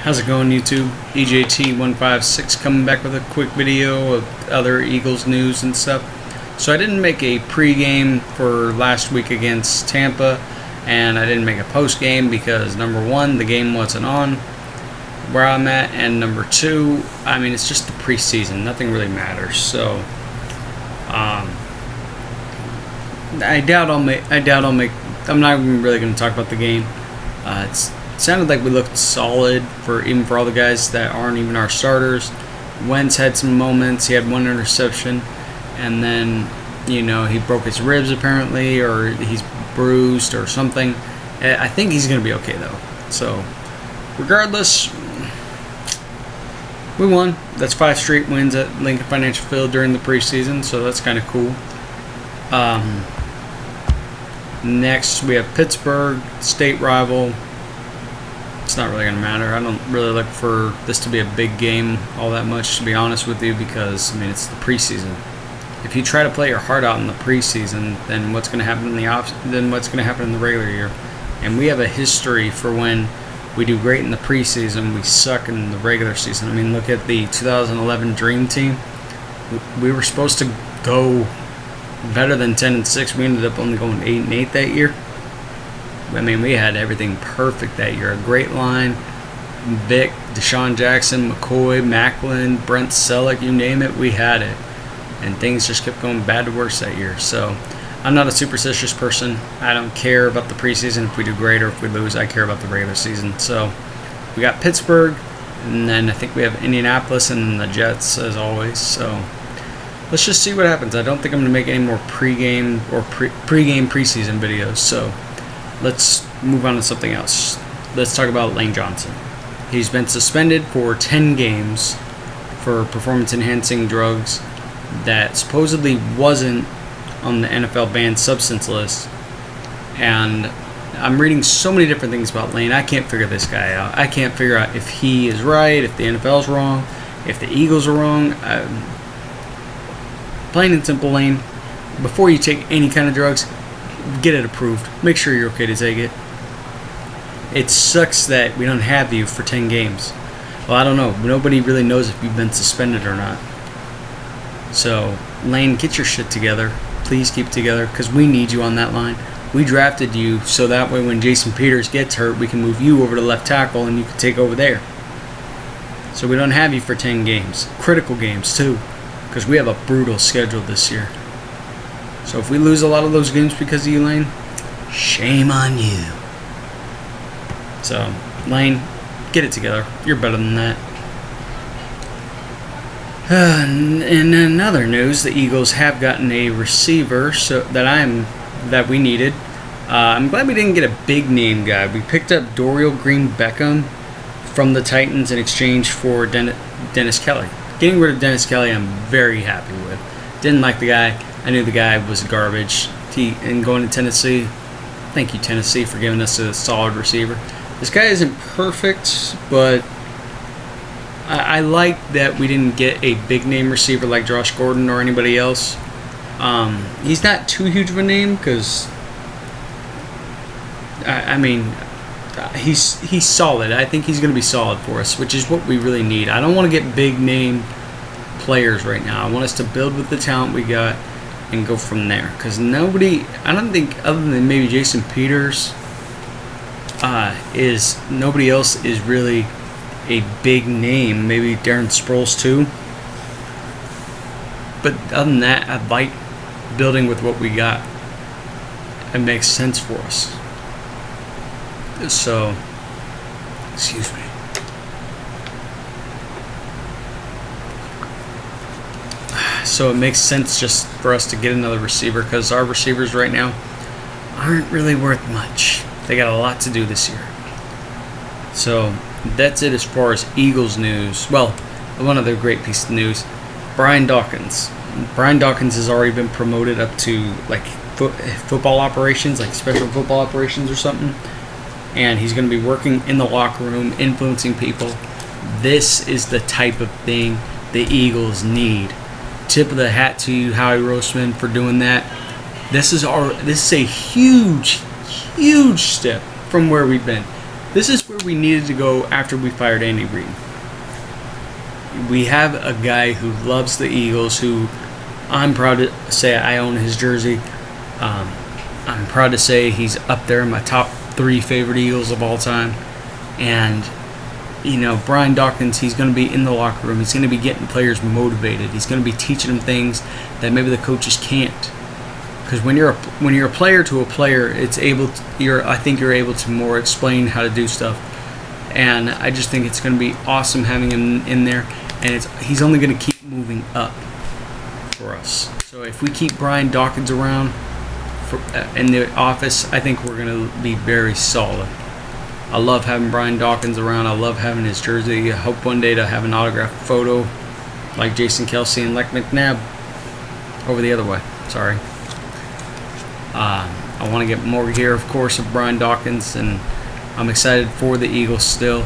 How's it going, YouTube? EJT156 coming back with a quick video of other Eagles news and stuff. So I didn't make a pregame for last week against Tampa, and I didn't make a postgame because number one, the game wasn't on where I'm at, and number two, I mean, it's just the preseason. Nothing really matters. So I doubt I'll make. I'm not even really going to talk about the game. It sounded like we looked solid even for all the guys that aren't even our starters. Wentz had some moments. He had one interception, and then he broke his ribs apparently, or he's bruised or something. I think he's going to be okay though. So regardless, we won. That's 5 straight wins at Lincoln Financial Field during the preseason, so that's kind of cool. Next, we have Pittsburgh, state rival. It's not really going to matter. I don't really look for this to be a big game all that much, to be honest with you, because, I mean, it's the preseason. If you try to play your heart out in the preseason, then what's going to happen in the regular year? And we have a history for when we do great in the preseason, we suck in the regular season. I mean, look at the 2011 Dream Team. We were supposed to go better than 10-6. We ended up only going 8-8 that year. I mean, we had everything perfect that year. A great line. Vic, Deshaun Jackson, McCoy, Macklin, Brent Selleck, you name it, we had it. And things just kept going bad to worse that year. So I'm not a superstitious person. I don't care about the preseason if we do great or if we lose. I care about the regular season. So we got Pittsburgh, and then I think we have Indianapolis and the Jets as always. So let's just see what happens. I don't think I'm going to make any more pregame or pregame preseason videos. So let's move on to something else. Let's talk about Lane Johnson. He's been suspended for 10 games for performance-enhancing drugs that supposedly wasn't on the NFL banned substance list. And I'm reading so many different things about Lane. I can't figure this guy out. I can't figure out if he is right, if the NFL's wrong, if the Eagles are wrong. Plain and simple, Lane, before you take any kind of drugs, get it approved. Make sure you're okay to take it. It sucks that we don't have you for 10 games. Well, I don't know. Nobody really knows if you've been suspended or not. So, Lane, get your shit together. Please keep it together, because we need you on that line. We drafted you so that way when Jason Peters gets hurt, we can move you over to left tackle and you can take over there. So we don't have you for 10 games. Critical games, too, because we have a brutal schedule this year. So if we lose a lot of those games because of you, Lane, shame on you. So, Lane, get it together. You're better than that. In another news, the Eagles have gotten a receiver that we needed. I'm glad we didn't get a big name guy. We picked up Dorial Green-Beckham from the Titans in exchange for Dennis Kelly. Getting rid of Dennis Kelly, I'm very happy with. Didn't like the guy. I knew the guy was garbage. And going to Tennessee, thank you, Tennessee, for giving us a solid receiver. This guy isn't perfect, but I like that we didn't get a big name receiver like Josh Gordon or anybody else. He's not too huge of a name because, I mean, he's solid. I think he's going to be solid for us, which is what we really need. I don't want to get big name players right now. I want us to build with the talent we got and go from there, because I don't think other than maybe Jason Peters, nobody else is really a big name. Maybe Darren Sproles too, but other than that, I like building with what we got. It makes sense for us. So, excuse me. So it makes sense just for us to get another receiver, because our receivers right now aren't really worth much. They got a lot to do this year. So that's it as far as Eagles news. Well, one other great piece of news. Brian Dawkins. Brian Dawkins has already been promoted up to like football operations, like special football operations or something. And he's going to be working in the locker room, influencing people. This is the type of thing the Eagles need. Tip of the hat to you, Howie Roseman, for doing that. This is a huge step from where we've been. This is where we needed to go after we fired Andy Reid. We have a guy who loves the Eagles, who I'm proud to say I own his jersey. I'm proud to say he's up there in my top 3 favorite Eagles of all time. And, you know, Brian Dawkins, he's going to be in the locker room. He's going to be getting players motivated. He's going to be teaching them things that maybe the coaches can't. Because when you're a player to a player, I think you're able to more explain how to do stuff. And I just think it's going to be awesome having him in there. And he's only going to keep moving up for us. So if we keep Brian Dawkins around in the office, I think we're going to be very solid. I love having Brian Dawkins around. I love having his jersey. I hope one day to have an autographed photo like Jason Kelsey and Leck McNabb. Over the other way. Sorry. I want to get more gear, of course, of Brian Dawkins, and I'm excited for the Eagles still.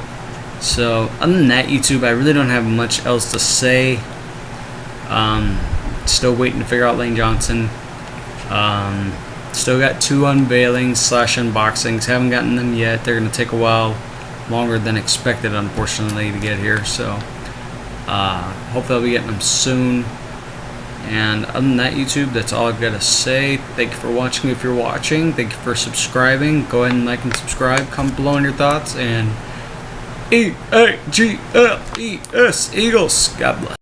So, other than that, YouTube, I really don't have much else to say. Still waiting to figure out Lane Johnson. Still got 2 unveilings / unboxings. Haven't gotten them yet. They're going to take a while, longer than expected, unfortunately, to get here. So, hopefully I'll be getting them soon. And other than that, YouTube, that's all I've got to say. Thank you for watching if you're watching. Thank you for subscribing. Go ahead and like and subscribe. Comment below on your thoughts. And E-A-G-L-E-S, Eagles. God bless.